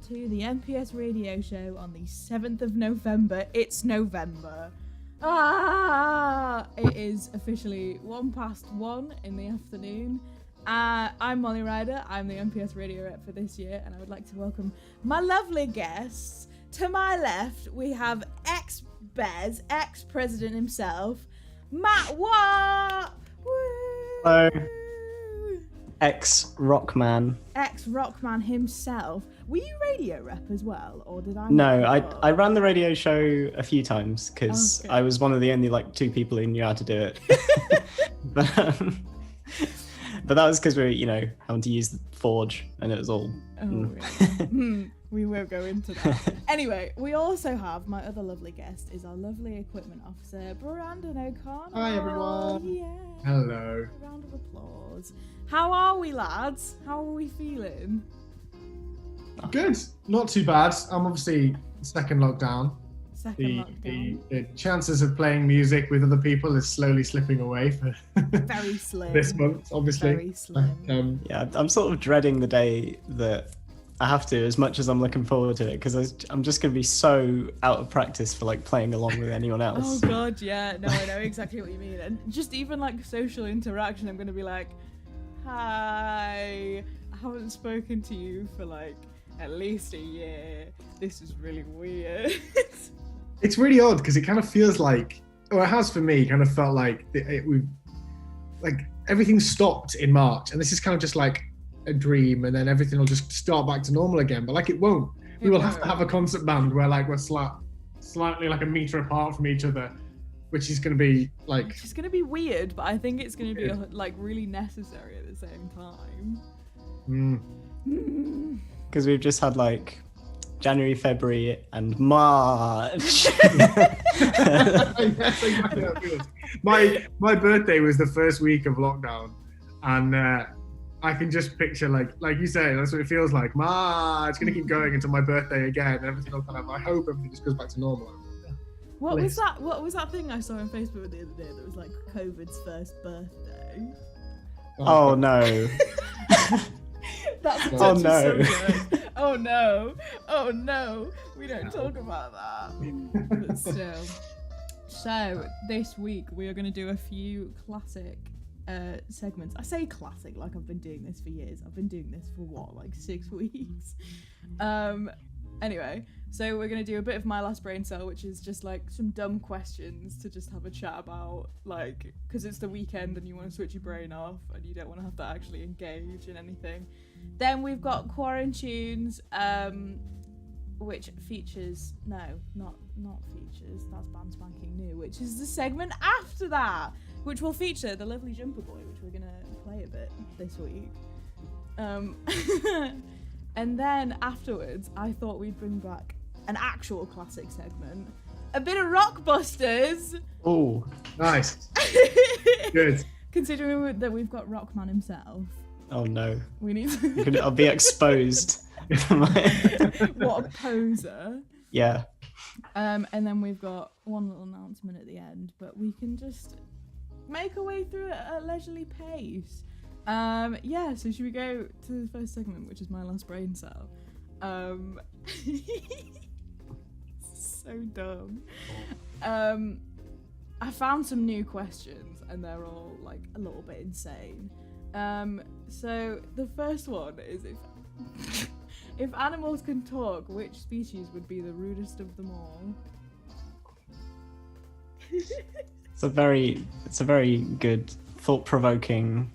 To the MPS radio show on the 7th of November. It's November. It is officially 1:01 in the afternoon. I'm Molly Ryder. I'm the MPS radio rep for this year, and I would like to welcome my lovely guests. To my left, we have ex-Bez, ex-president himself, Matt Watt. Hello. Ex-Rockman. Ex-Rockman himself. Were you radio rep as well, or did I? No, I ran the radio show a few times because I was one of the only two people who knew how to do it. but that was because we were, having to use the Forge, and it was all. We won't go into that. Anyway, we also have my other lovely guest is our lovely equipment officer, Brandon O'Connor. Hi everyone. Yeah. Hello. A round of applause. How are we, lads? How are we feeling? Good. Not too bad. I'm obviously second lockdown. The chances of playing music with other people is slowly slipping away for very slim. This month, obviously. Very slim. Yeah, I'm sort of dreading the day that I have to, as much as I'm looking forward to it, because I'm just going to be so out of practice for playing along with anyone else. Oh god, yeah. No, I know exactly what you mean. And just even social interaction, I'm going to be like, hi, I haven't spoken to you for at least a year. This is really weird. It's really odd because it kind of feels it has for me, kind of felt everything stopped in March, and this is kind of just a dream, and then everything will just start back to normal again. But it won't. We will have to have a concert band where we're slightly a meter apart from each other, which is going to be It's going to be weird, but I think it's going to be really necessary at the same time. Because we've just had January, February, and March. Yes, exactly how it feels. My birthday was the first week of lockdown, and I can just picture like you say, that's what it feels like. It's gonna keep going until my birthday again, and everything will I hope everything just goes back to normal. What was that thing I saw on Facebook the other day that was COVID's first birthday? Oh no. That's oh no. Oh no. Oh no. We don't talk about that. But still. So this week we are going to do a few classic segments. I say classic like I've been doing this for years. I've been doing this for 6 weeks. Anyway, so we're going to do a bit of My Last Brain Cell, which is just some dumb questions to just have a chat about, because it's the weekend and you want to switch your brain off and you don't want to have to actually engage in anything. Then we've got Quarantunes, which features, not features, that's Band Spanking New, which is the segment after that, which will feature the lovely Jumper Boy, which we're going to play a bit this week. And then afterwards, I thought we'd bring back an actual classic segment, a bit of Rockbusters. Oh, nice. Good. Considering that we've got Rockman himself. Oh no. We need to... I'll be exposed. What a poser. Yeah. And then we've got one little announcement at the end, but we can just make our way through it at a leisurely pace. Yeah, so should we go to the first segment, which is my last brain cell? So dumb. I found some new questions and they're all like a little bit insane. So the first one is if animals can talk, which species would be the rudest of them all? It's a very good, thought-provoking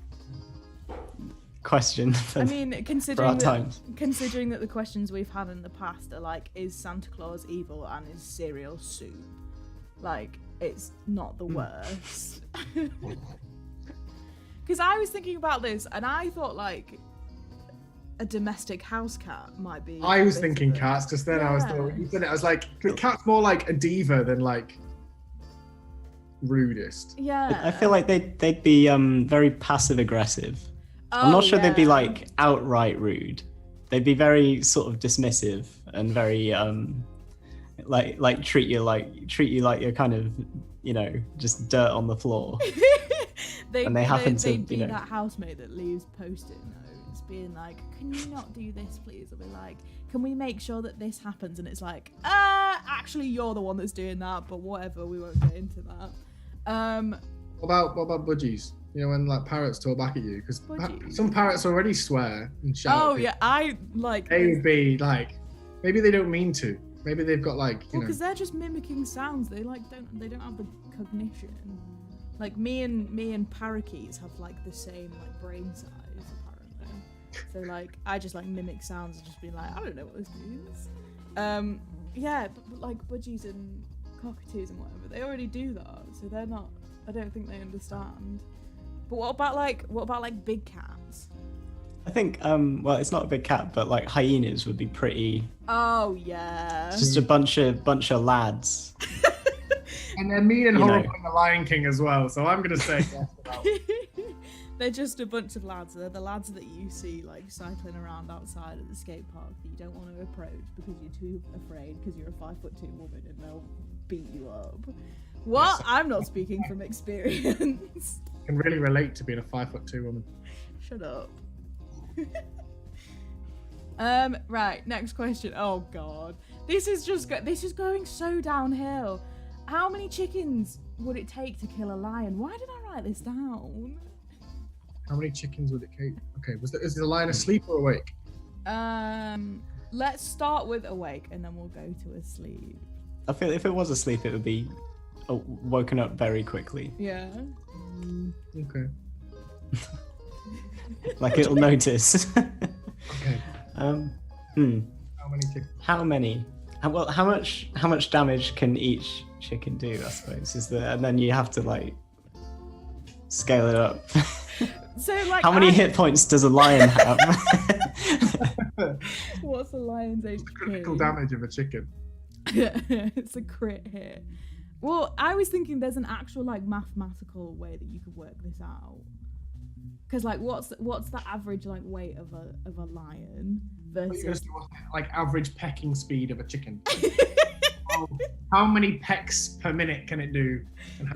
question. I mean, considering that the questions we've had in the past are like, is Santa Claus evil and is cereal soup? Like, it's not the worst. Because I was thinking about this and I thought like a domestic house cat might be. I was thinking cats just then. I was like, cat's more like a diva than like rudest. Yeah. I feel like they'd be very passive aggressive. I'm not sure they'd be like outright rude. They'd be very sort of dismissive and very like treat you like you're kind of, you know, just dirt on the floor. They'd be you know, that housemate that leaves post-it notes being like, can you not do this please? Or be like, can we make sure that this happens? And it's like, actually you're the one that's doing that, but whatever, we won't get into that. What about budgies? You know, when like parrots talk back at you, because some parrots already swear and shout. Oh yeah, I like. They would be like, maybe they don't mean to. Maybe they've got like, you know. Because they're just mimicking sounds. They don't have the cognition. Like me and parakeets have like the same like brain size apparently. So like I just like mimic sounds and just be like, I don't know what this means. Yeah, but like budgies and cockatoos and whatever, they already do that, so they're not. I don't think they understand. But what about like big cats? I think well, it's not a big cat, but like hyenas would be pretty. Oh yeah. Just a bunch of lads. And they're mean and horrible in The Lion King as well, so I'm gonna say yes to that one. They're just a bunch of lads. They're the lads that you see like cycling around outside at the skate park that you don't want to approach because you're too afraid because you're a 5'2" woman and they'll beat you up. What? Yes. I'm not speaking from experience. I can really relate to being a 5'2" woman. Shut up. Right, next question. Oh god. This is going so downhill. How many chickens would it take to kill a lion? Why did I write this down? How many chickens would it take? Okay, is the lion asleep or awake? Let's start with awake and then we'll go to asleep. I feel if it was asleep, it would be woken up very quickly. Yeah. Okay. Like it'll notice. Okay. How many chickens? How many? Well, how much damage can each chicken do? I suppose and then you have to like scale it up. So like, how many hit points does a lion have? What's a lion's HP? What's the critical damage of a chicken? It's a crit hit. Well, I was thinking there's an actual like mathematical way that you could work this out. Because like, what's the average like weight of a lion versus like average pecking speed of a chicken? How many pecks per minute can it do? And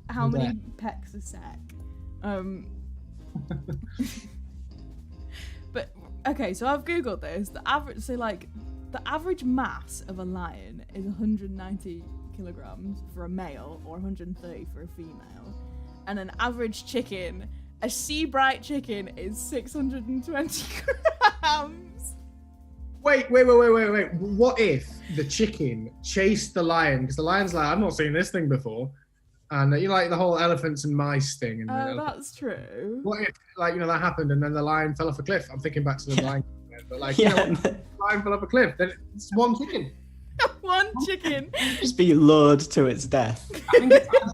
how many pecks a sec? But okay, so I've googled this. The average mass of a lion is 190 kilograms for a male or 130 for a female, and an average chicken, a Seabright chicken, is 620 grams. Wait. What if the chicken chased the lion? Because the lion's like, I've not seen this thing before. And you know, like the whole elephants and mice thing. And that's true. What if, like, you know, that happened and then the lion fell off a cliff? I'm thinking back to the lion. But like, you know, the lion fell off a cliff, then it's one chicken. One chicken. Just be lured to its death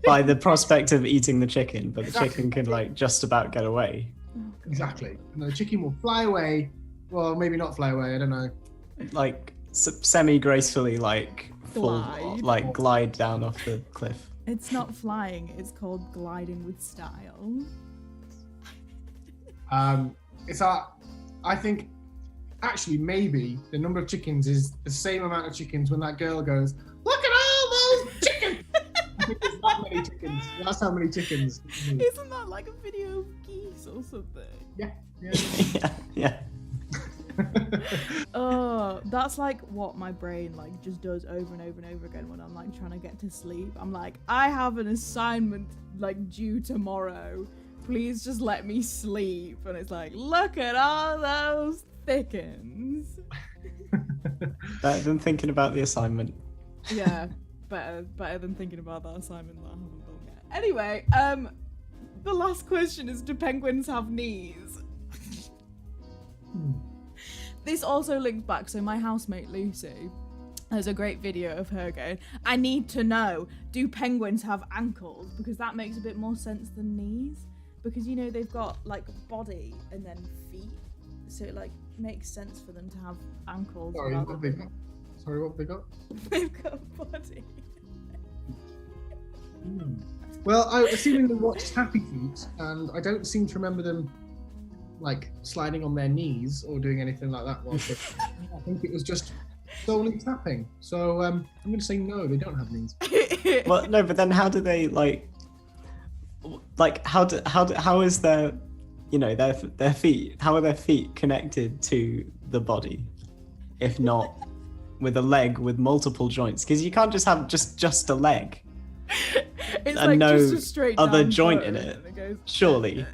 by the prospect of eating the chicken, but the chicken can like just about get away. Exactly. And the chicken will fly away. Well, maybe not fly away. I don't know. Like semi-gracefully, like glide down off the cliff. It's not flying. It's called gliding with style. I think actually maybe the number of chickens is the same amount of chickens when that girl goes, look at all those chickens. I think there's that many chickens. That's how many chickens. Isn't that like a video of geese or something? Yeah. Yeah. Oh, that's like what my brain like just does over and over and over again when I'm like trying to get to sleep. I'm like, I have an assignment like due tomorrow. Please just let me sleep. And it's like, look at all those thickens. Better than thinking about the assignment. Yeah, better than thinking about that assignment that I haven't done yet. Anyway, the last question is, do penguins have knees? This also links back, so my housemate Lucy, there's a great video of her going, I need to know, do penguins have ankles? Because that makes a bit more sense than knees. Because, you know, they've got, like, body and then feet. So it, like, makes sense for them to have ankles. Sorry, what have they got? They've got a body. Well, I seemingly watched Happy Feet, and I don't seem to remember them like sliding on their knees or doing anything like that. I think it was just solely tapping. So I'm going to say no, they don't have knees. Well, no, but then how do they how is their, you know, their feet? How are their feet connected to the body, if not with a leg with multiple joints? Because you can't just have just a leg. It's and like no just a straight other down joint foot in it. and it goes, Surely.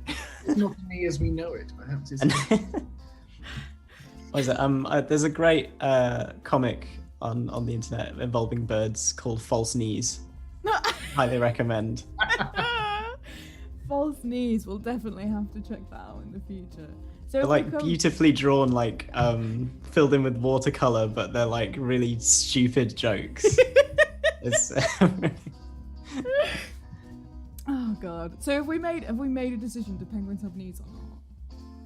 It's not me as we know it, perhaps. What is it? There's a great comic on the internet involving birds called False Knees. Highly recommend. False knees. We'll definitely have to check that out in the future. So They're like beautifully drawn, like filled in with watercolor, but they're like really stupid jokes. It's Oh god. So have we made a decision? Do penguins have knees or not?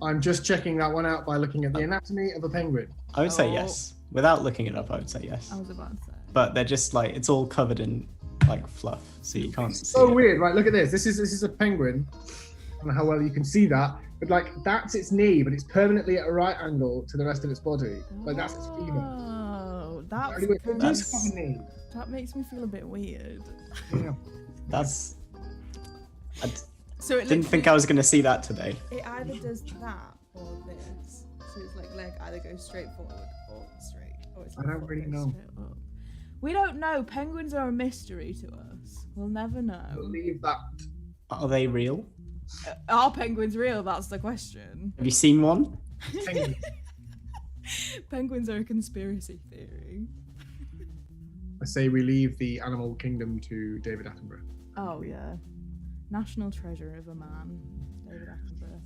I'm just checking that one out by looking at the anatomy of a penguin. I would say yes. Without looking it up, I would say yes. I was about to say. But they're just like, it's all covered in like fluff, so you can't see So it. weird, right? Look at this. This is a penguin. I don't know how well you can see that, but like that's its knee, but it's permanently at a right angle to the rest of its body. Like that's its femur. Oh, that's Anyway, it does have a knee. that makes me feel a bit weird. Yeah. That's. So it Didn't think I was going to see that today. It either does that or this. So it's like leg either goes straight forward or straight. Or it's like I don't really know. We don't know. Penguins are a mystery to us. We'll never know. Believe that. Are they real? Are penguins real? That's the question. Have you seen one? Penguin. Penguins are a conspiracy theory. I say we leave the animal kingdom to David Attenborough. Oh yeah. National treasure of a man, David Attenborough.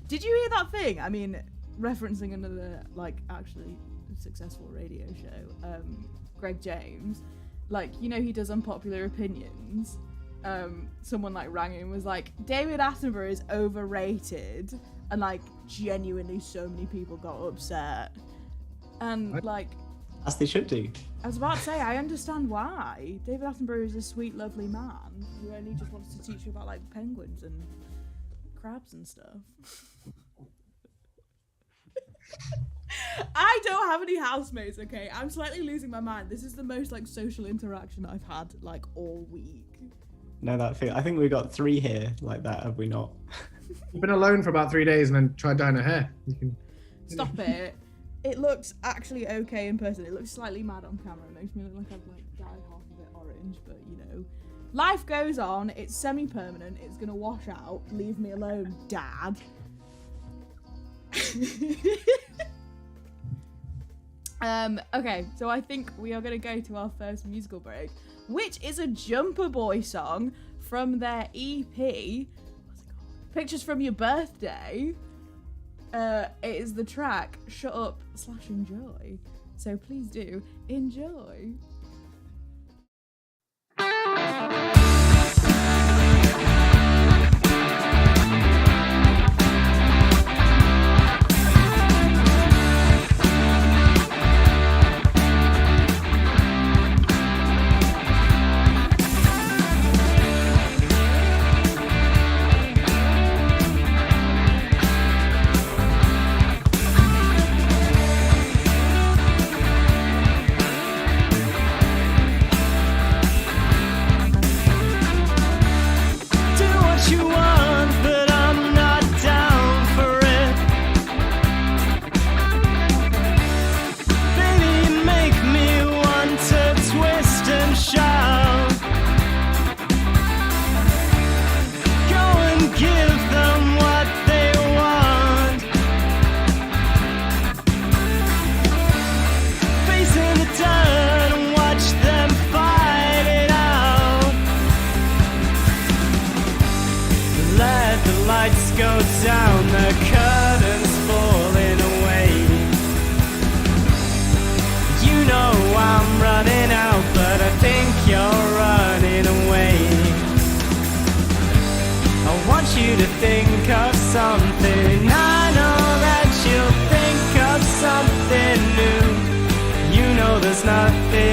Did you hear that thing? I mean, referencing another, like, actually successful radio show, Greg James, like, you know, he does Unpopular Opinions. Someone, like, rang him and was like, David Attenborough is overrated. And, like, genuinely so many people got upset. And, like... As they should do. I was about to say, I understand why. David Attenborough is a sweet, lovely man who only just wants to teach you about, like, penguins and crabs and stuff. I don't have any housemates, okay? I'm slightly losing my mind. This is the most, like, social interaction I've had, like, all week. No, that feel. I think we got 3 here like that, have we not? You've been alone for about 3 days and then tried dyeing her hair. You can... Stop it. It looks actually okay in person. It looks slightly mad on camera. It makes me look like I've like dyed half of it orange, but you know, life goes on. It's semi-permanent. It's gonna wash out. Leave me alone, Dad. Okay, so I think we are gonna go to our first musical break, which is a Jumper Boy song from their EP. What's it called? Pictures from Your Birthday. It is the track Shut Up / Enjoy. So please do enjoy.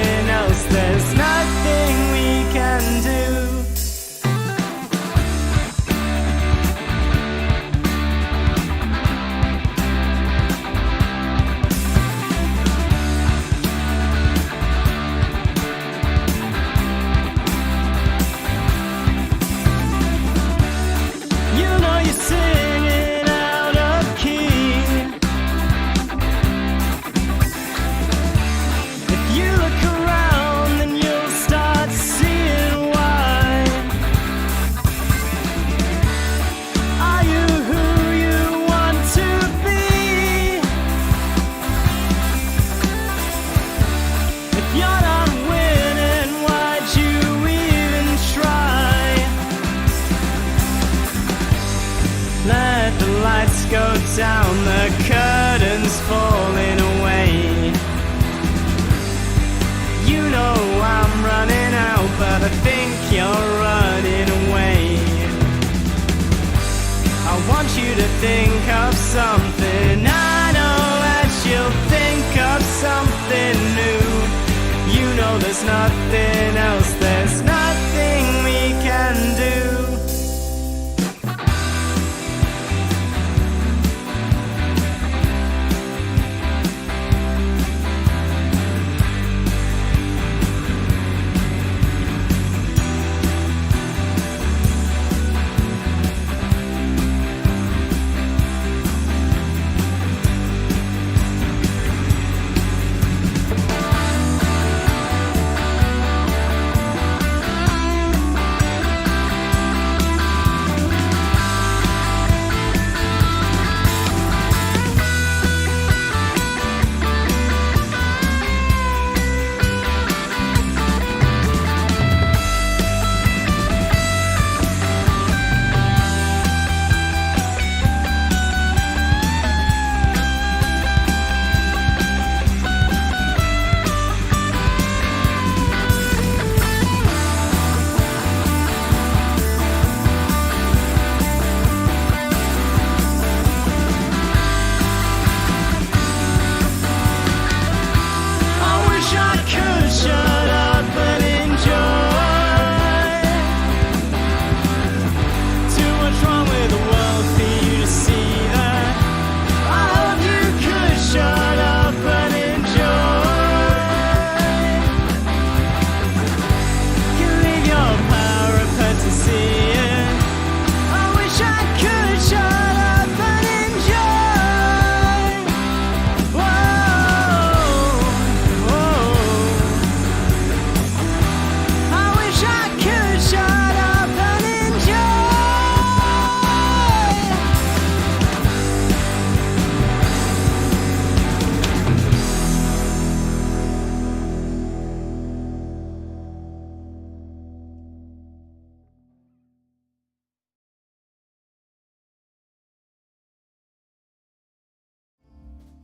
nothing else, there's nothing we can do. Singing out of key. If you look around, then you'll start seeing why. Are you who you want to be? If you're not winning, why'd you even try? Let the lights go down, the curtains falling away. You know I'm running out, but I think you're running away. I want you to think of something, I know that you'll think of something new. You know there's nothing else, there's nothing we can do.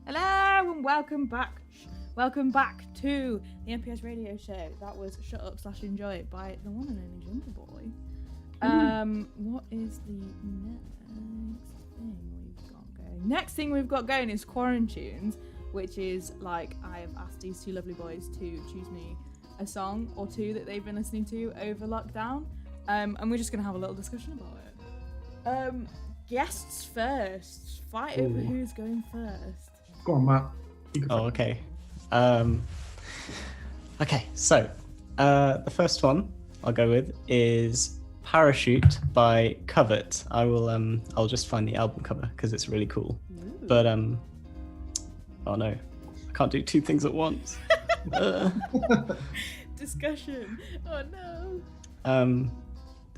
Hello and welcome back. Welcome back to the NPS radio show. That was Shut Up / Enjoy It by the one and only Jumper Boy. What is the next thing we've got going is Quarantunes, which is like I've asked these two lovely boys to choose me a song or two that they've been listening to over lockdown, and we're just gonna have a little discussion about it. Guests first. Fight over who's going first. Go on, Matt. Oh, okay. Okay, so the first one I'll go with is Parachute by Covert. I'll just find the album cover because it's really cool. Ooh. But oh no, I can't do two things at once. Discussion. Oh no.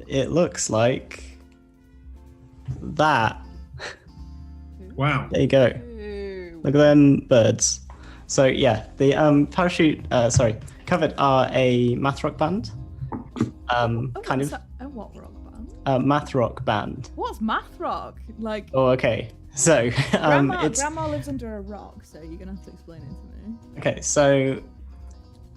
It looks like that. Wow. There you go. Ooh. Look at them birds. So yeah, the Covert are a math rock band. Kind of. A what rock band? Math rock band. What's math rock? Like. Oh, okay. So Grandma lives under a rock, so you're gonna have to explain it to me. Okay, so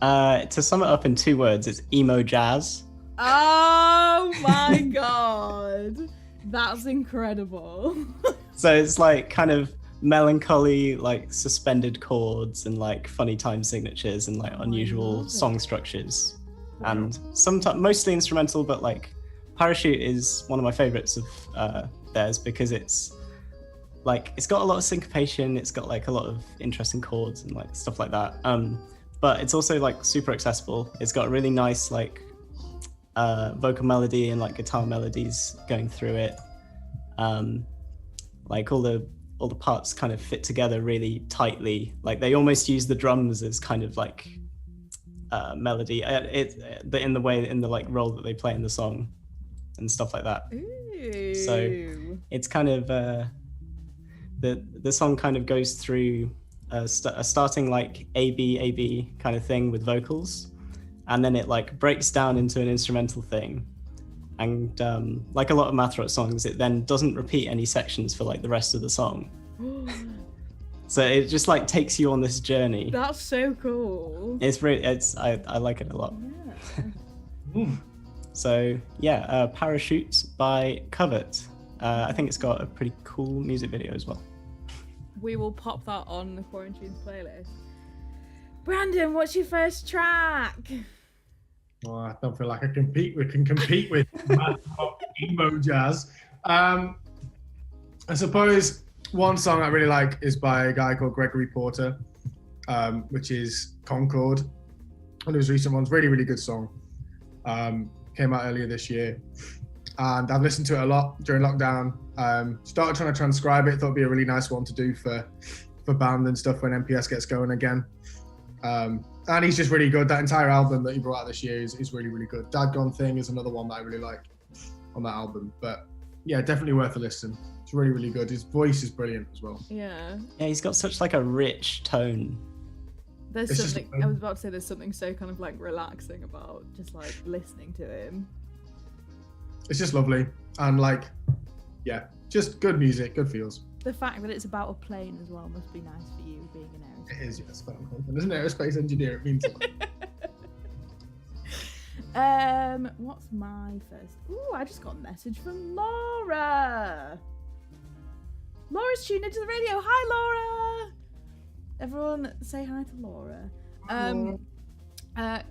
to sum it up in 2 words, it's emo jazz. Oh my god, that's incredible. So it's like kind of melancholy, like suspended chords and like funny time signatures and like unusual song structures. And sometimes mostly instrumental, but like Parachute is one of my favorites of theirs because it's got a lot of syncopation, it's got like a lot of interesting chords and like stuff like that. But it's also like super accessible. It's got a really nice like vocal melody and like guitar melodies going through it. Like all the parts kind of fit together really tightly. Like they almost use the drums as kind of like melody. In the like role that they play in the song and stuff like that. Ooh. So it's kind of the song kind of goes through a starting like A-B kind of thing with vocals, and then it like breaks down into an instrumental thing. And like a lot of math rock songs, it then doesn't repeat any sections for like the rest of the song. So it just like takes you on this journey. That's so cool. I like it a lot. Yeah. So yeah, Parachute by Covert. I think it's got a pretty cool music video as well. We will pop that on the Quarantines playlist. Brandon, what's your first track? Oh, I don't feel like I can compete with mad pop emo jazz. I suppose one song I really like is by a guy called Gregory Porter, which is Concord. One of his recent ones, really, really good song. Came out earlier this year. And I've listened to it a lot during lockdown. Started trying to transcribe it, thought it'd be a really nice one to do for band and stuff when MPS gets going again. And he's just really good. That entire album that he brought out this year is really, really good. Dad Gone Thing is another one that I really like on that album. But yeah, definitely worth a listen. It's really, really good. His voice is brilliant as well. Yeah. Yeah, he's got such like a rich tone. I was about to say there's something so kind of like relaxing about just like listening to him. It's just lovely. And like, yeah, just good music, good feels. The fact that it's about a plane as well must be nice for you, being an aerospace. It is, yes. But as an aerospace engineer, it means a lot. What's my first? Ooh, I just got a message from Laura. Laura's tuned into the radio. Hi, Laura. Everyone, say hi to Laura.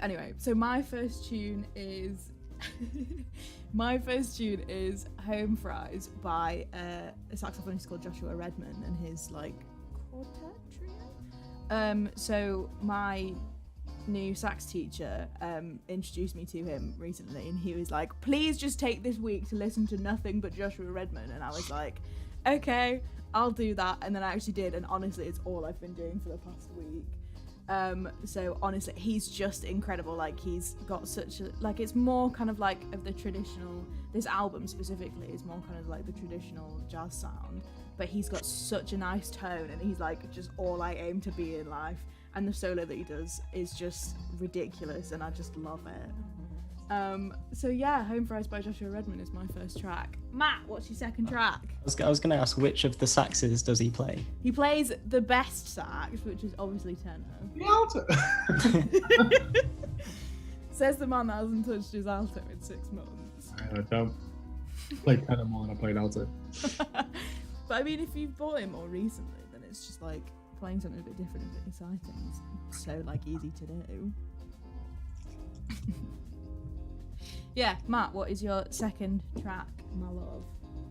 Anyway, so my first tune is Home Fries by a saxophonist called Joshua Redman and his like quartet trio. So my new sax teacher introduced me to him recently, and he was like, please just take this week to listen to nothing but Joshua Redman. And I was like, okay, I'll do that. And then I actually did, and honestly it's all I've been doing for the past week. So honestly, he's just incredible. Like he's got such a, like, it's more kind of like of the traditional, this album specifically is more kind of like the traditional jazz sound, but he's got such a nice tone, and he's like just all I aim to be in life. And the solo that he does is just ridiculous, and I just love it. So yeah, Home Fries by Joshua Redman is my first track. Matt, what's your second track? I was going to ask, which of the saxes does he play? He plays the best sax, which is obviously tenor. The alto. Says the man that hasn't touched his alto in 6 months. I don't play tenor more than I played alto. But I mean, if you've bought it more recently, then it's just like playing something a bit different, a bit exciting. It's so like easy to do. Yeah, Matt, what is your second track, my love?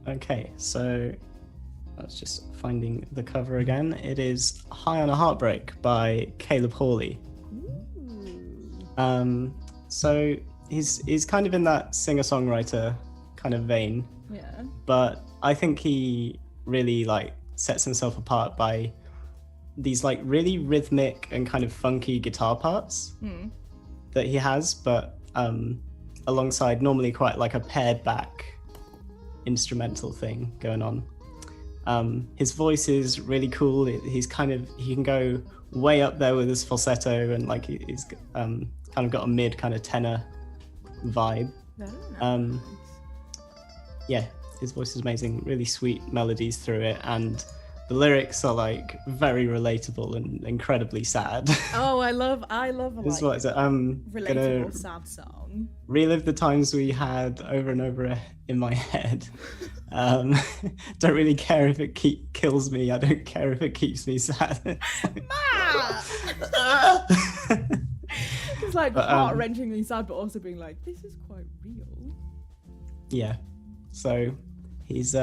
Okay, so I was just finding the cover again. It is High on a Heartbreak by Caleb Hawley. Ooh. So he's kind of in that singer-songwriter kind of vein. Yeah. But I think he really like sets himself apart by these like really rhythmic and kind of funky guitar parts that he has, but alongside normally quite like a pared back instrumental thing going on. His voice is really cool. He can go way up there with his falsetto, and like he's kind of got a mid kind of tenor vibe. Very nice. Yeah, his voice is amazing. Really sweet melodies through it, and the lyrics are like very relatable and incredibly sad. Oh, I love This is what is it? I'm gonna relatable sad song. relive the times we had over and over in my head. Don't really care if it kills me. I don't care if it keeps me sad. It's like heart-wrenchingly sad, but also being like, this is quite real. Yeah. So he's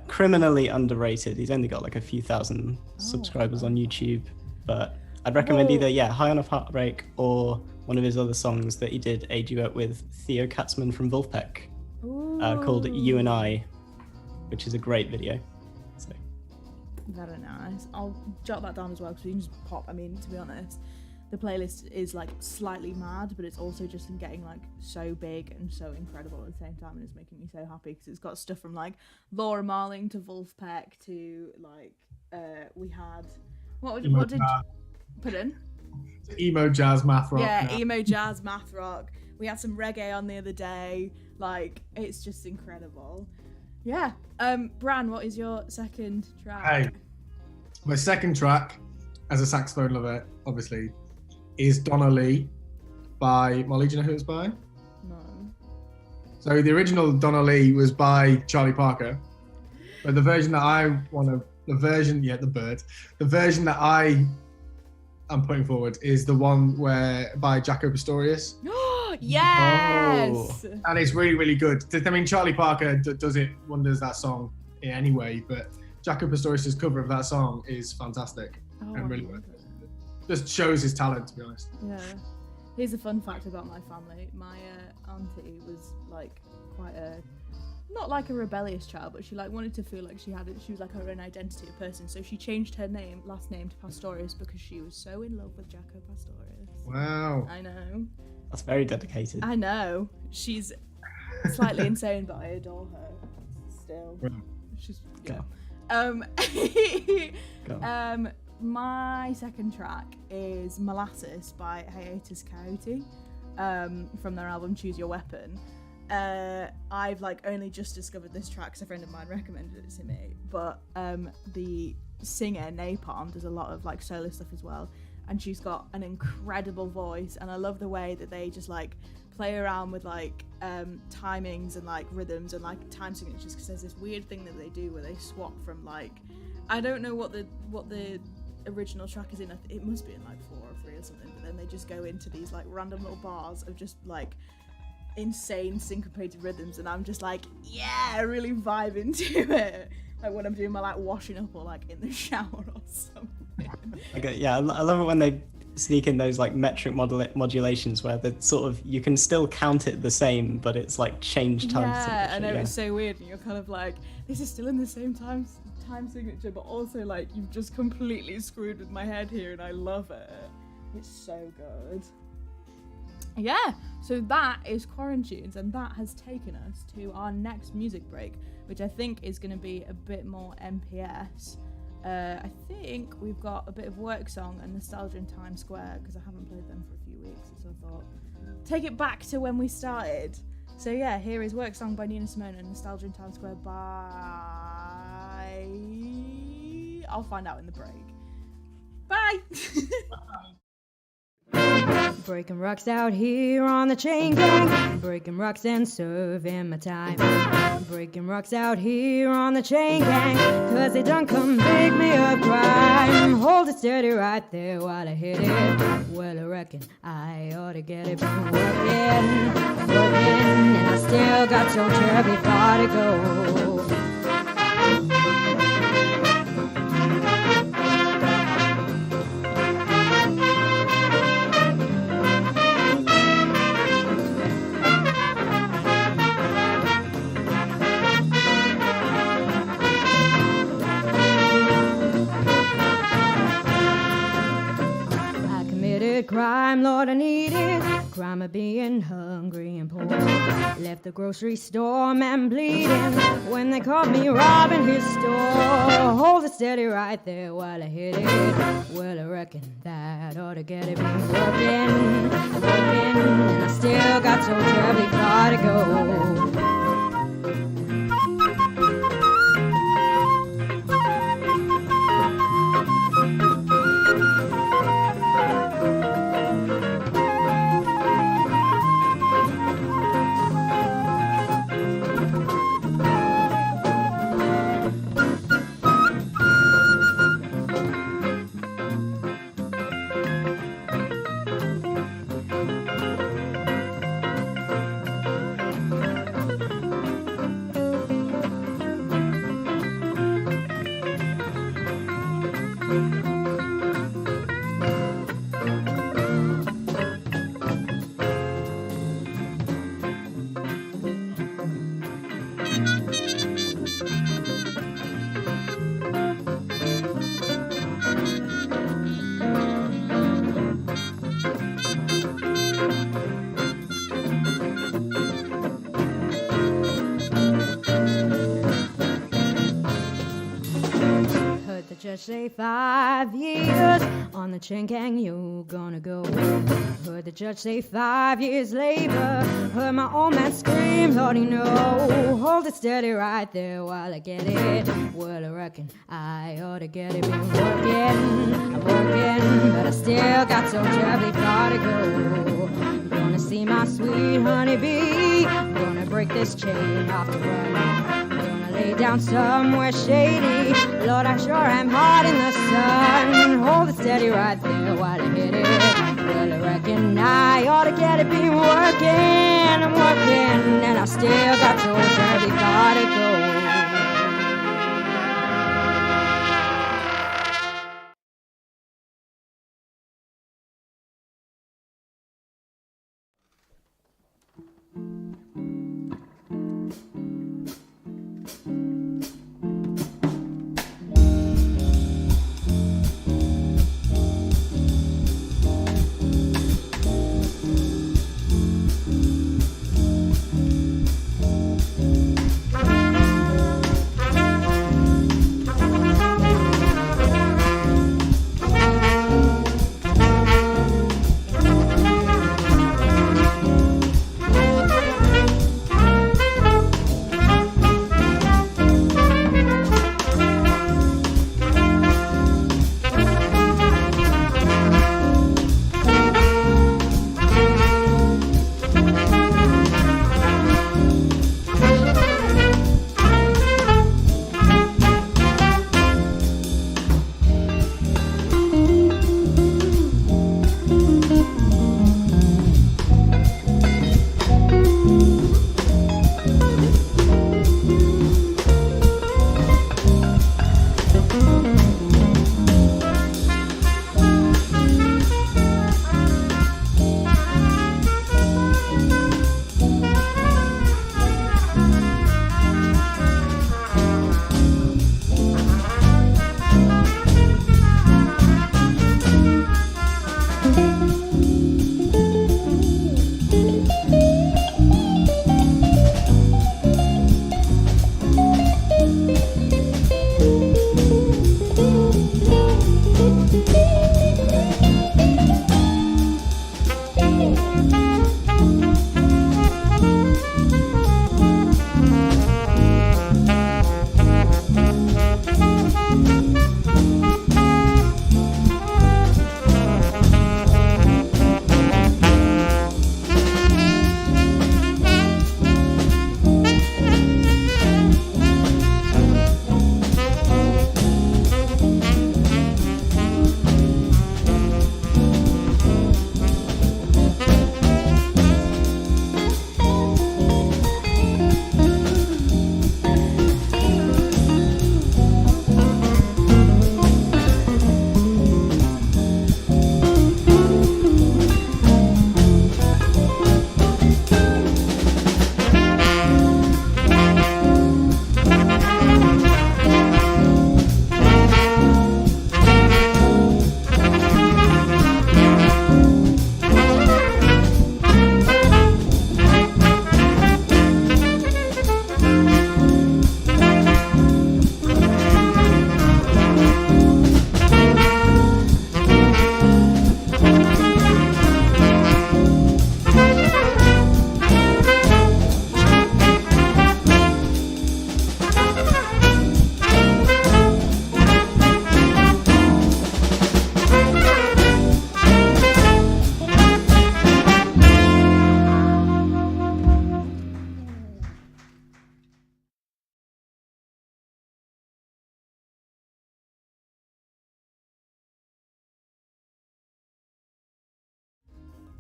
criminally underrated. He's only got like a few thousand subscribers on YouTube, but I'd recommend either High on a Heartbreak or one of his other songs that he did a duet with Theo Katzman from Wolfpack called You and I, which is a great video. So very nice. I'll jot that down as well because we can just pop. I mean, to be honest, the playlist is like slightly mad, but it's also just getting like so big and so incredible at the same time, and it's making me so happy because it's got stuff from like Laura Marling to Wolfpack to like we had what did put in emo jazz math rock. Yeah, emo jazz math rock. We had some reggae on the other day. Like, it's just incredible. Yeah. Bran, what is your second track? Hey, my second track, as a saxophone lover, obviously, is Donna Lee by Molly. Do you know who it's by? No. So the original Donna Lee was by Charlie Parker, but the version that I am putting forward is the one by Jaco Pastorius. Yes! And it's really, really good. I mean, Charlie Parker does it wonders, that song anyway, but Jaco Pastorius' cover of that song is fantastic and really worth it. Just shows his talent, to be honest. Yeah. Here's a fun fact about my family. My auntie was like quite not like a rebellious child, but she like wanted to feel like she was like her own identity of person. So she changed her last name to Pastorius because she was so in love with Jaco Pastorius. Wow. I know. That's very dedicated. I know. She's slightly insane, but I adore her still. She's my second track is Molasses by Hiatus Coyote from their album Choose Your Weapon. I've like only just discovered this track because a friend of mine recommended it to me, but the singer Napalm does a lot of like solo stuff as well, and she's got an incredible voice, and I love the way that they just like play around with like timings and like rhythms and like time signatures, because there's this weird thing that they do where they swap from like, I don't know what the original track is in, it must be in like 4 or 3 or something, but then they just go into these like random little bars of just like insane syncopated rhythms, and I'm just like, yeah, really vibe into it, like when I'm doing my like washing up or like in the shower or something. Okay, yeah, I love it when they sneak in those like metric modulations where the sort of, you can still count it the same, but it's like changed time signature. Yeah, I know, it's so weird, and you're kind of like, this is still in the same time signature, but also like you've just completely screwed with my head here, and I love it. It's so good. Yeah, so that is Quarantunes, and that has taken us to our next music break, which I think is going to be a bit more MPS. I think we've got a bit of Work Song and Nostalgia in Times Square, because I haven't played them for a few weeks, so I thought, take it back to when we started. So yeah, here is Work Song by Nina Simone and Nostalgia in Times Square by... I'll find out in the break. Bye! Breaking rocks out here on the chain gang, breaking rocks and serving my time. Breaking rocks out here on the chain gang, 'cause they done come pick me up crime. Hold it steady right there while I hit it. Well, I reckon I ought to get it. Been working, and I still got so terribly far to go. Crime, Lord, I need it. Crime of being hungry and poor. Left the grocery store, man bleeding, when they caught me robbing his store. Hold it steady right there while I hit it. Well, I reckon that ought to get it. Been working, and I still got so terribly far to go. judge say 5 years. On the chain gang you gonna go. Heard the judge say 5 years labor. Heard my old man scream, Lordy no. Hold it steady right there while I get it. Well, I reckon I ought to get it. Been working, I'm working, but I still got so terribly far to go. Gonna see my sweet honeybee. Gonna break this chain off the run. Gonna lay down somewhere shady. Lord, I sure am hot in the sun. Hold it steady right there while I hit it. Well, I reckon I ought to get it. Been working, I'm working, and I still got so terribly far to go.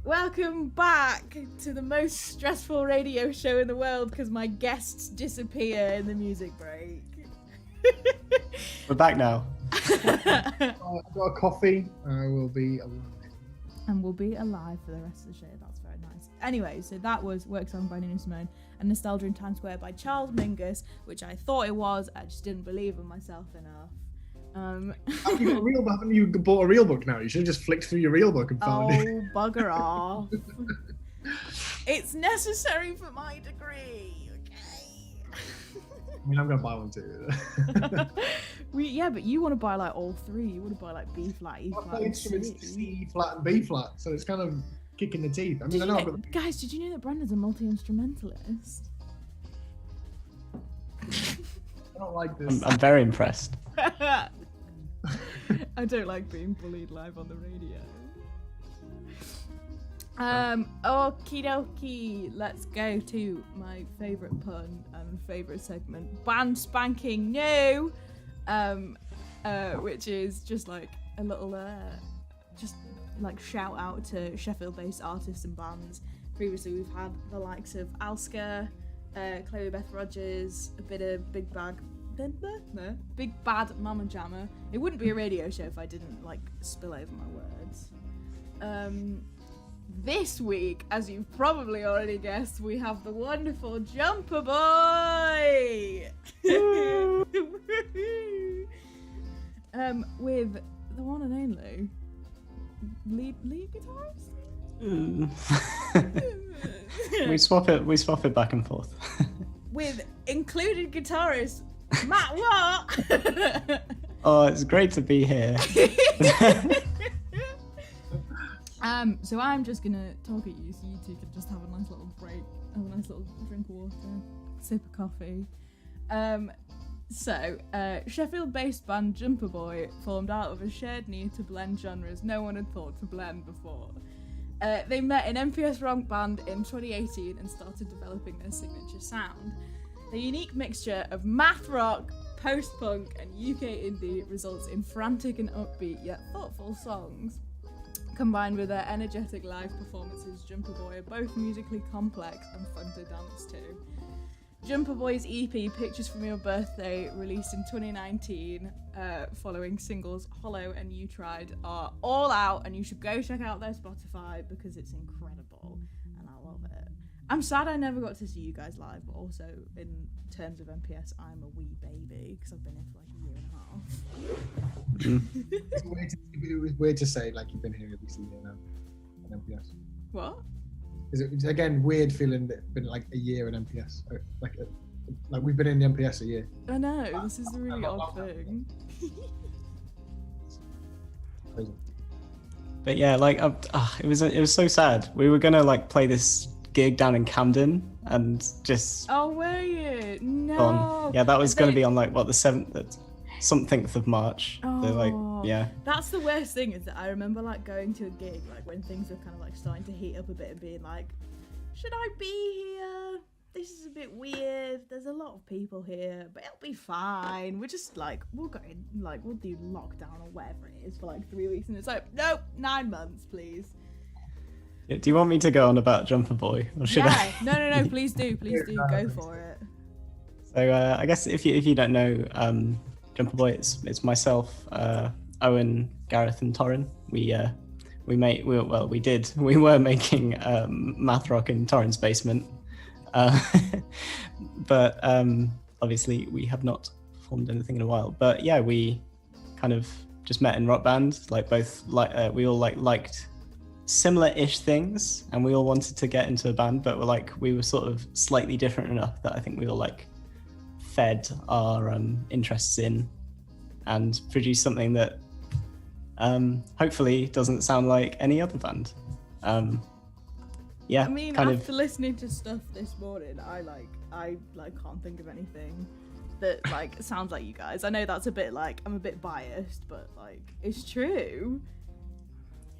Welcome back to the most stressful radio show in the world because my guests disappear in the music break. We're back now. I've got a coffee. I will be alive. And we'll be alive for the rest of the show. That's very nice. Anyway, so that was Work Song by Nina Simone and Nostalgia in Times Square by Charles Mingus, which I thought it was. I just didn't believe in myself enough. Haven't you bought a real book now? You should have just flicked through your real book and found it. Oh, bugger off. It's necessary for my degree, okay? I mean, I'm gonna buy one too. But you want to buy like all three. You want to buy like B flat, E I flat, play and C. instruments C flat and B flat, so it's kind of kicking the teeth. I mean, Guys, did you know that Brandon's a multi-instrumentalist? I don't like this. I'm very impressed. I don't like being bullied live on the radio. Okie dokie, let's go to my favourite pun and favourite segment, Band Spanking New, which is just like a little, just like shout out to Sheffield-based artists and bands. Previously we've had the likes of Alska, Chloe Beth Rogers, a bit of Big Bad Mama Jammer. It wouldn't be a radio show if I didn't like spill over my words. This week, as you've probably already guessed, we have the wonderful Jumper Boy! With the one and only lead guitarist? We swap it back and forth. With included guitarist Matt Watt! Oh, it's great to be here. So I'm just gonna talk at you so you two can just have a nice little break, have a nice little drink of water, sip of coffee. Sheffield-based band Jumper Boy formed out of a shared need to blend genres no one had thought to blend before. They met in MPS Rock Band in 2018 and started developing their signature sound. The unique mixture of math rock, post-punk and UK indie results in frantic and upbeat yet thoughtful songs. Combined with their energetic live performances, Jumper Boy are both musically complex and fun to dance to. Jumper Boy's EP, Pictures From Your Birthday, released in 2019, following singles Hollow and You Tried, are all out, and you should go check out their Spotify because it's incredible, and I love it. I'm sad I never got to see you guys live, but also in terms of MPS, I'm a wee baby because I've been here for like a year and a half. It was weird to say like you've been here every single year now in MPS. What? Is it again weird feeling that it's been like a year in MPS? Like we've been in the MPS a year. I know, this is a really odd thing. Crazy. But yeah, like it was so sad. We were gonna like play this gig down in Camden and just. Oh, were you? No. On. Yeah, that was gonna be on like what, the 7th, something of March. Oh, so, like, yeah. That's the worst thing is that I remember like going to a gig like when things were kind of like starting to heat up a bit and being like, should I be here? This is a bit weird. There's a lot of people here, but it'll be fine. We're just like, we'll go in, like we'll do lockdown or whatever it is for like 3 weeks, and it's like, nope, 9 months, please. Do you want me to go on about Jumper Boy, or should I? No, please do, go for it. So I guess if you don't know Jumper Boy, it's myself, Owen, Gareth, and Torrin. We were making math rock in Torrin's basement, but obviously we have not performed anything in a while. But yeah, we kind of just met in Rock Band. Like both we all liked similar-ish things, and we all wanted to get into a band, but we were sort of slightly different enough that I think we all fed our interests in and produced something that hopefully doesn't sound like any other band. Yeah, I mean, after listening to stuff this morning, I can't think of anything that sounds like you guys. I know that's a bit I'm a bit biased, but it's true.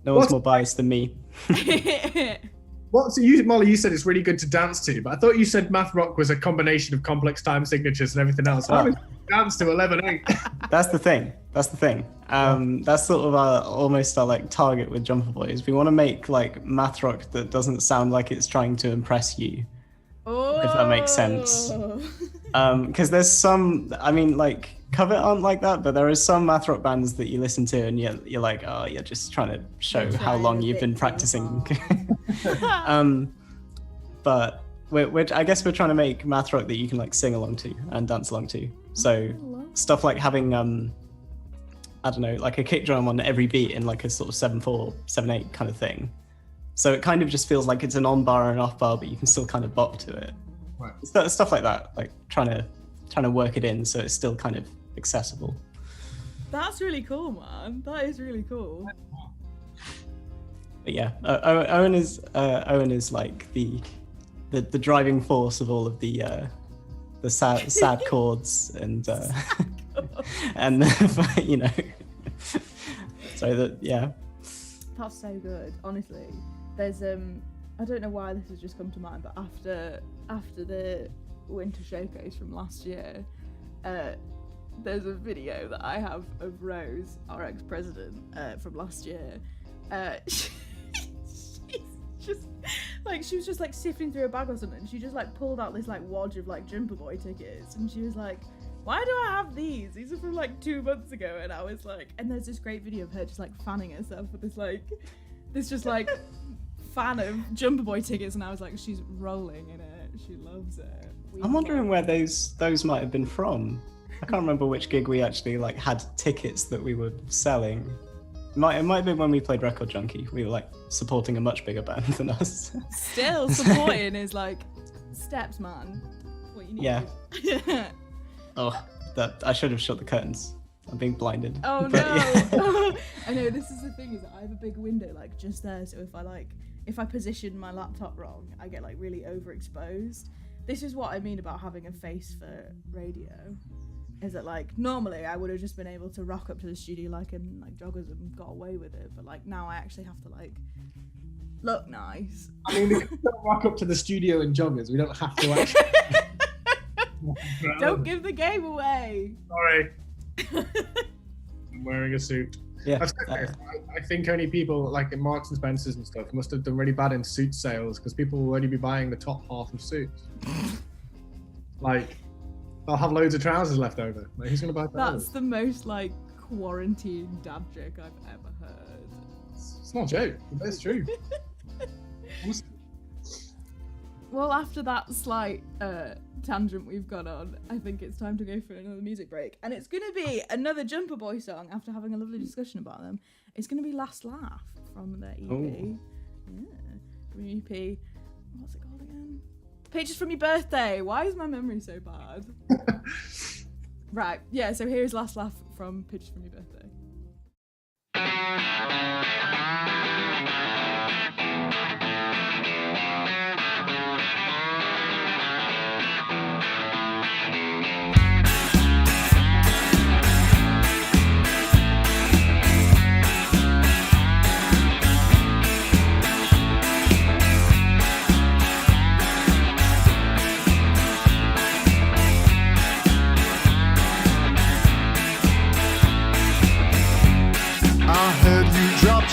No one's more biased than me. So Molly, you said it's really good to dance to, but I thought you said math rock was a combination of complex time signatures and everything else. I was dance to 11/8. That's the thing. That's sort of almost our target with Jumper Boys. We want to make math rock that doesn't sound like it's trying to impress you. Oh. If that makes sense. Because there's some, Covet aren't like that, but there are some math rock bands that you listen to and you're like, oh, you're just trying to show how long you've been practicing. But I guess we're trying to make math rock that you can sing along to and dance along to. So stuff like having I don't know, a kick drum on every beat in a sort of 7/4, 7/8 kind of thing. So it kind of just feels like it's an on bar and an off bar, but you can still kind of bop to it. Right. Stuff like that, trying to trying to work it in so it's still kind of accessible. That's really cool, man. That is really cool. But yeah, Owen is like the driving force of all of the sad chords and and you know. So that, yeah. That's so good. Honestly, there's I don't know why this has just come to mind, but after the Winter Showcase from last year, there's a video that I have of Rose, our ex-president, from last year. She's just like, she was just like sifting through a bag or something. She just like pulled out this like wad of like Jumper Boy tickets, and she was like, "Why do I have these? These are from like 2 months ago." And I was like, and there's this great video of her just like fanning herself with this just like fan of Jumper Boy tickets, and I was like, she's rolling in it. She loves it. I'm wondering where those might have been from. I can't remember which gig we actually like had tickets that we were selling. It might have been when we played Record Junkie. We were like supporting a much bigger band than us. Still supporting is like steps, man. What you need. Yeah. Oh, that I should have shut the curtains. I'm being blinded. Oh But, no! yeah. I know, this is the thing, is that I have a big window like just there, so if I position my laptop wrong, I get like really overexposed. This is what I mean about having a face for radio. Is that like normally I would have just been able to rock up to the studio like in like joggers and got away with it, but like now I actually have to like look nice. I mean, we can still rock up to the studio in joggers. We don't have to actually. Don't give the game away. Sorry. I'm wearing a suit. Yeah. I think only people like in Marks and Spencer's and stuff must have done really bad in suit sales because people will only be buying the top half of suits. Like, they'll have loads of trousers left over. Like, who's gonna buy trousers? That's the most like quarantine dad joke I've ever heard. It's not a joke. It's true. Well, after that slight tangent we've gone on, I think it's time to go for another music break. And it's going to be another Jumper Boy song after having a lovely discussion about them. It's going to be Last Laugh from their EP. Ooh. Yeah, from your EP. What's it called again? Pages from Your Birthday. Why is my memory so bad? Right, yeah, so here's Last Laugh from Pages from Your Birthday.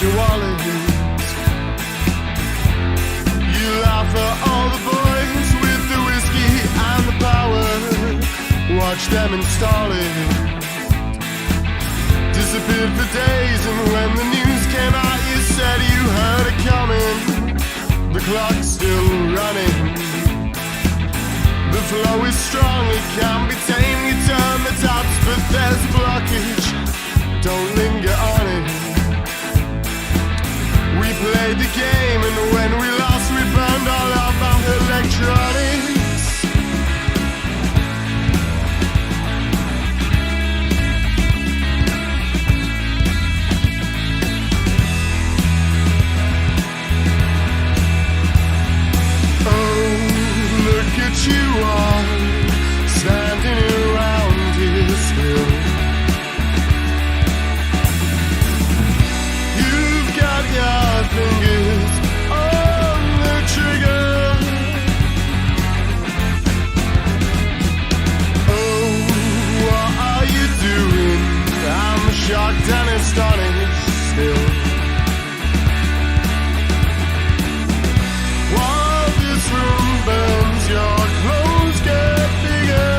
Your wallet. You laugh at all the boys with the whiskey and the power. Watch them install it. Disappeared for days, and when the news came out, you said you heard it coming. The clock's still running. The flow is strong, it can be tamed. You turn the taps, but there's a blockage. Don't linger on it. We played the game, and when we lost, we burned all of our electronics. Oh, look at you all, standing around here still. Your fingers on the trigger. Oh, what are you doing? I'm shocked and astonished still. While this room burns, your clothes get bigger.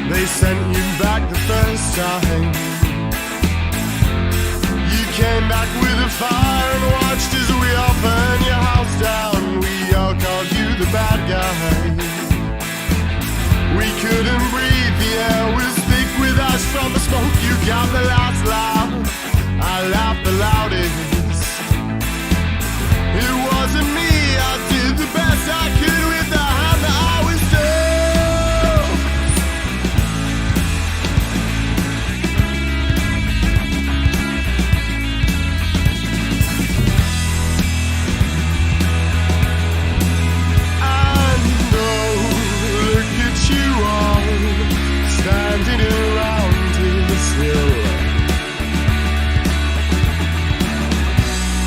They sent you back the first time. You came back with a fire and watched as we all burned your house down. We all called you the bad guy. We couldn't breathe, the air was thick smoke, you got the last laugh. I laughed the loudest. It wasn't me, I did the best I could with the hand that I was dealt. And oh, look at you all, standing around here still.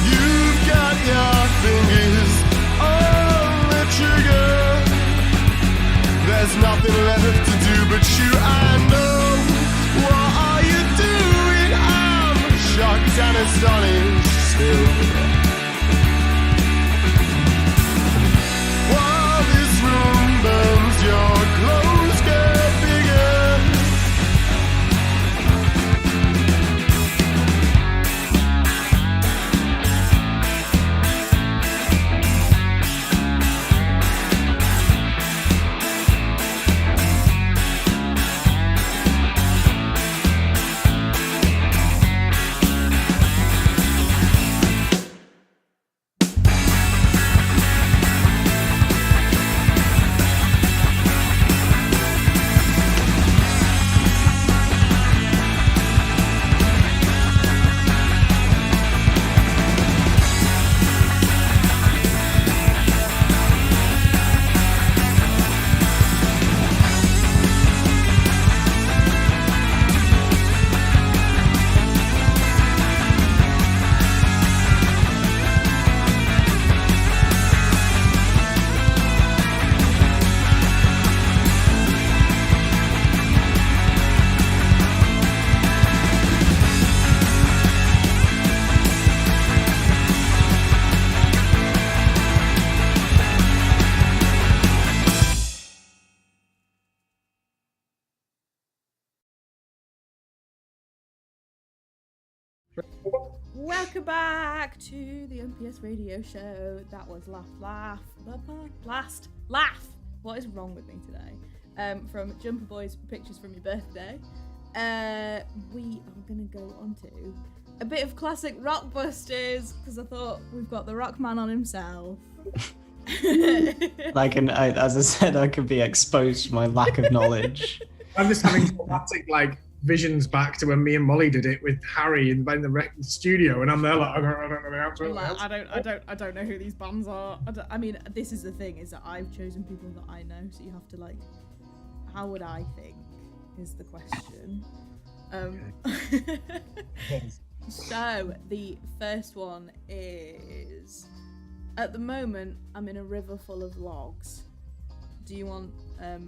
You've got your fingers on the trigger. There's nothing left to do but shoot. I know. What are you doing? I'm shocked and astonished still. While this room burns, your clothes get bigger. Welcome back to the MPS radio show. That was Laugh. What is wrong with me today? From Jumper Boy's Pictures from Your Birthday. We are going to go on to a bit of classic Rockbusters, because I thought we've got the Rock Man on himself. As I said, I could be exposed to my lack of knowledge. I'm just having dramatic visions back to when me and Molly did it with Harry in the studio, and I'm there like, I don't know the answer. I don't know who these bands are. I mean, this is the thing, is that I've chosen people that I know, so you have to how would I think is the question. So the first one is, at the moment I'm in a river full of logs. Do you want the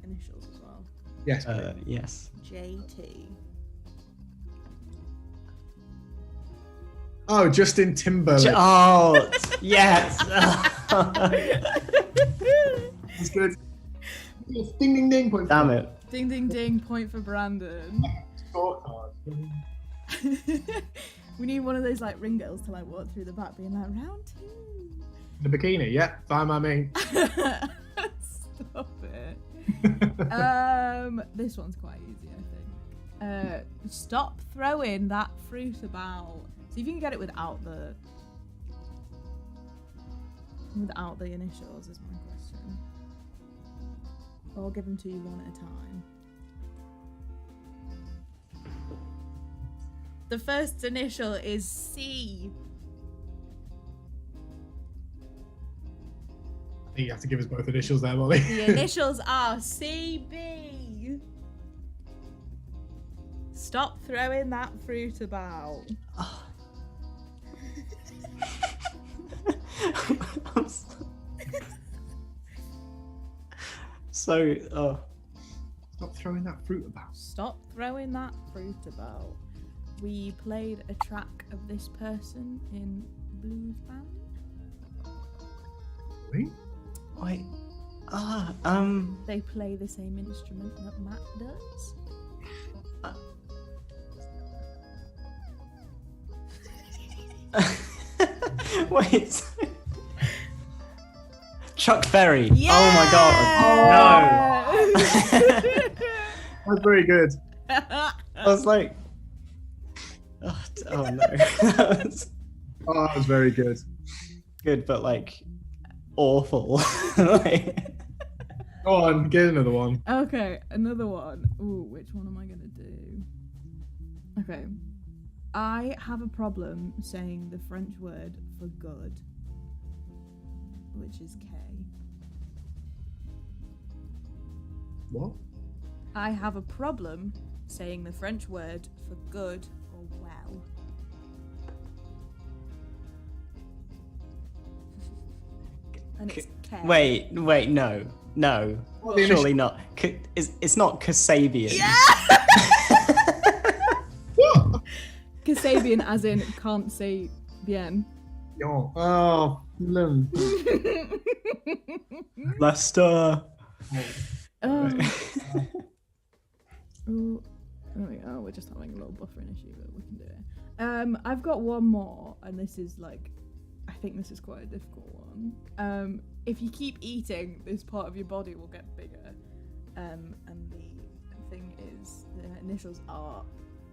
initials as well? Yes. Yes. JT. Oh, Justin Timberlake. Oh, yes. That's good. Yes, ding, ding, ding. Point. Damn it. Ding, ding, ding. Point for Brandon. Scorecard. We need one of those ring girls to walk through the back, being like, round two. The bikini, yeah, fine by me. Stop it. This one's quite easy, I think. Stop throwing that fruit about. See if you can get it without the initials is my question. I'll give them to you one at a time. The first initial is C. I think you have to give us both initials there, Molly. The initials are CB. Stop throwing that fruit about. Stop throwing that fruit about. Stop throwing that fruit about. We played a track of this person in Blues Band. Really? Wait. They play the same instrument that Matt does. Wait. Chuck Berry. Yeah! Oh my god. No. That's very good. I was like, oh no. That was Oh, that was very good. good, but like awful. Like, Go on, get another one. Okay, another one. Ooh, which one am I gonna do? Okay. I have a problem saying the French word for good, which is K. What? I have a problem saying the French word for good or well. And it's K. wait, no. What, the Surely not. It's not Kasabian. What? Kasabian as in can't say bien. Yo. Oh, Lynn. Leicester. Ooh, there we go. We're just having a little buffering issue, but we can do it. I've got one more, and this is like, I think this is quite a difficult one. If you keep eating, this part of your body will get bigger. And the thing is, the initials are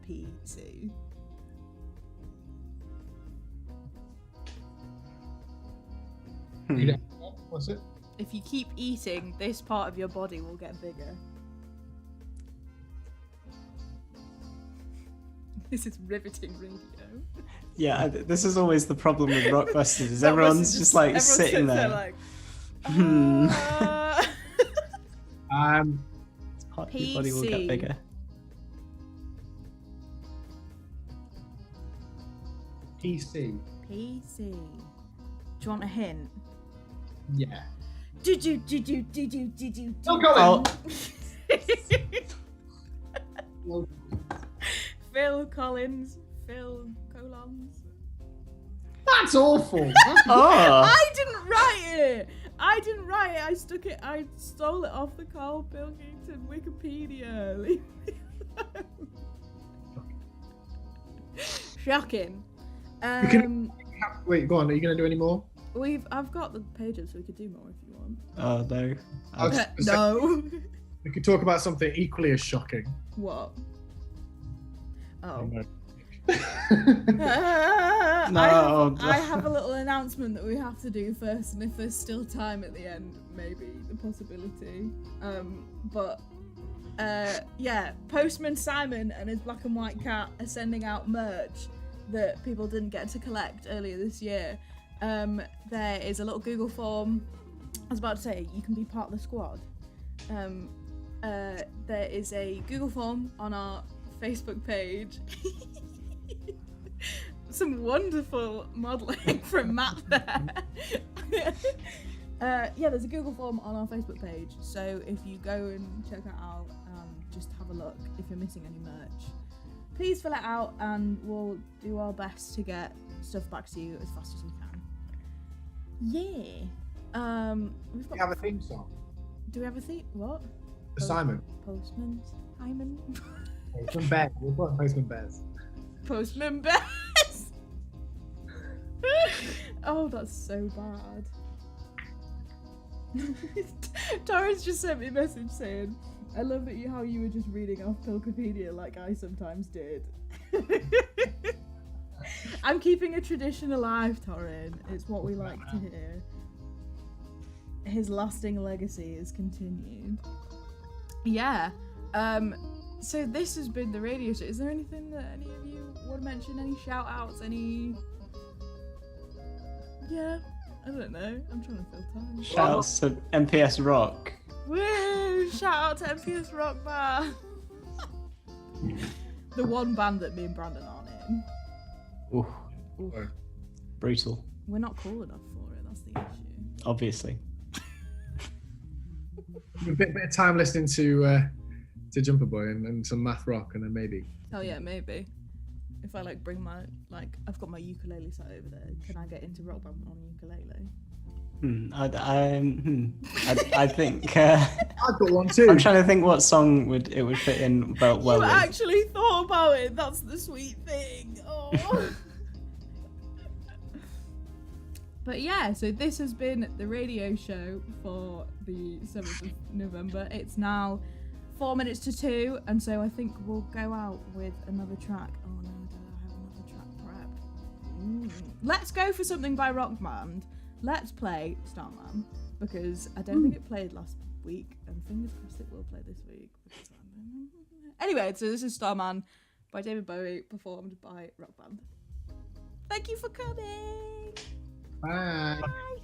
PC. What's it? If you keep eating, this part of your body will get bigger. This is riveting radio. Yeah, this is always the problem with Rockbusters. Is Rockbusters everyone's just like everyone sitting sits there. like, Hmm. It's Part of your body will get PC. bigger. PC. PC. Do you want a hint? Yeah. Did you? Oh, go Oh, Phil Collins. Phil Collins. That's awful. oh. I didn't write it. I stuck it. I stole it off the Carl Pilkington Wikipedia. Leave me alone. Shocking. Wait, go on. Are you going to do any more? I've got the pages, so we could do more if you want. Oh no. No. We could talk about something equally as shocking. What? Oh. No. I have a little announcement that we have to do first, and if there's still time at the end, maybe the possibility. Yeah, Postman Simon and his black and white cat are sending out merch that people didn't get to collect earlier this year. There is a little Google form. I was about to say you can be part of the squad. There is a Google form on our Facebook page. Some wonderful modelling from Matt there. Yeah, there's a Google form on our Facebook page, so if you go and check it out, just have a look if you're missing any merch. Please fill it out and we'll do our best to get stuff back to you as fast as we can. Yeah. We've got. We have a theme song. Do we have a theme? What? For Simon. Postman Simon. Postman Bears. We've got Postman Bears. Postman Bears. Oh, that's so bad. Torrance just sent me a message saying, I love that how you were just reading off Pilkipedia like I sometimes did. I'm keeping a tradition alive, Torrin. It's what we like to hear. His lasting legacy is continued. Yeah. So this has been the radio show. Is there anything that any of you want to mention? Any shout outs? Any... Yeah. I don't know. I'm trying to fill time. Shouts to MPS Rock. Woo! Shout out to MPS Rock Bar. The one band that me and Brandon aren't in. Ooh, Oof. brutal. We're not cool enough for it. That's the issue. Obviously. A bit of time listening to Jumper Boy and some math rock, and then maybe. Oh yeah, maybe. If I like bring my I've got my ukulele set over there. Can I get into rock band on ukulele? I think. I've got one too. I'm trying to think what song it would fit in well You with. actually thought about it. That's the sweet thing. Oh. But yeah, so this has been the radio show for the 7th of November. It's now 4 minutes to 2, and so I think we'll go out with another track. Oh no, do I have another track prepped? Let's go for something by Rock Band. Let's play Starman, because I don't think it played last week, and fingers crossed it will play this week. Anyway, so this is Starman by David Bowie, performed by Rock Band. Thank you for coming. Bye. Bye.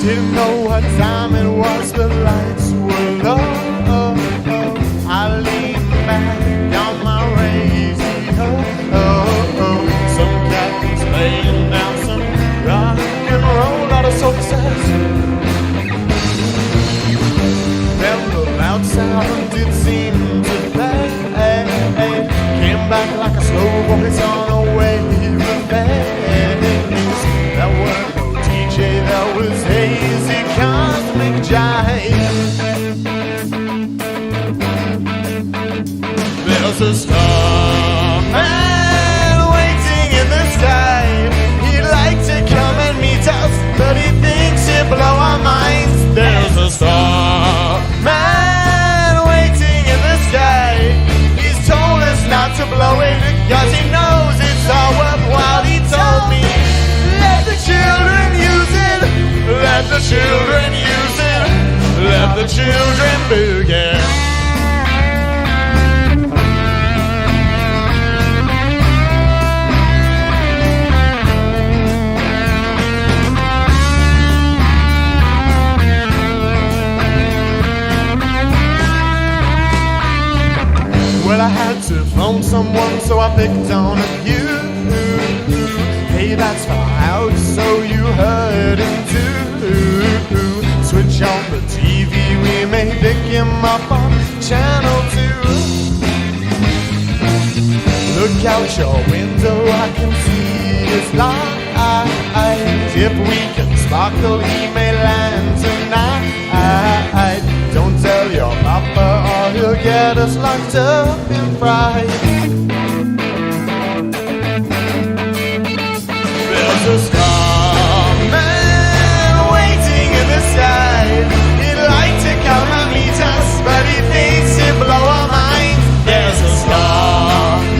Didn't know what time it was, the lights were low. I leaned back on my radio. Some cat was laying down some rock and roll out of success. Then the loud sound did seem to fade. Came back like a slow voice on a wave of bass. That were that was hazy cosmic jive. There's a starman waiting in the sky. He'd like to come and meet us, but he thinks he'll blow our minds. There's a starman waiting in the sky. He's told us not to blow it because he knows it's all worthwhile. He told me, let the children use it. Let the children use it. Let the children begin. Well, I had to phone someone, so I picked on a few. Hey, that's far out, so you heard him too. Switch on the TV, we may pick him up on channel 2. Look out your window, I can see his light. If we can sparkle, he may land tonight. Don't tell your papa or he'll get us locked up in fright. There's a starman waiting in the sky. He'd like to come and meet us, but he thinks he'll blow our minds. There's a starman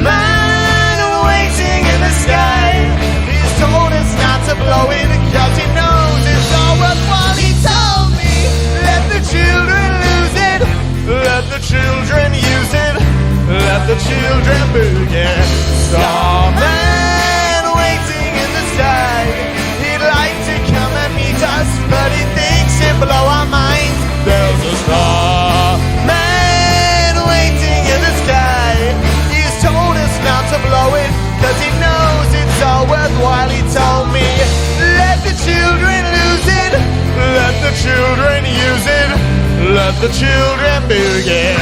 waiting in the sky. He's told us not to blow it because he knows it's all worthwhile. He told me, let the children lose it. Let the children use it. Let the children begin. Starman waiting in the sky. He'd like to come and meet us, but he thinks he'll blow our minds. There's a starman waiting in the sky. He's told us not to blow it, cause he knows it's all worthwhile. He told me, let the children lose it. Let the children use it. Let the children begin.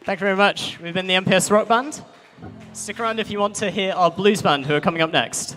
Thank you very much. We've been the MPS Rock Band. Stick around if you want to hear our blues band, who are coming up next.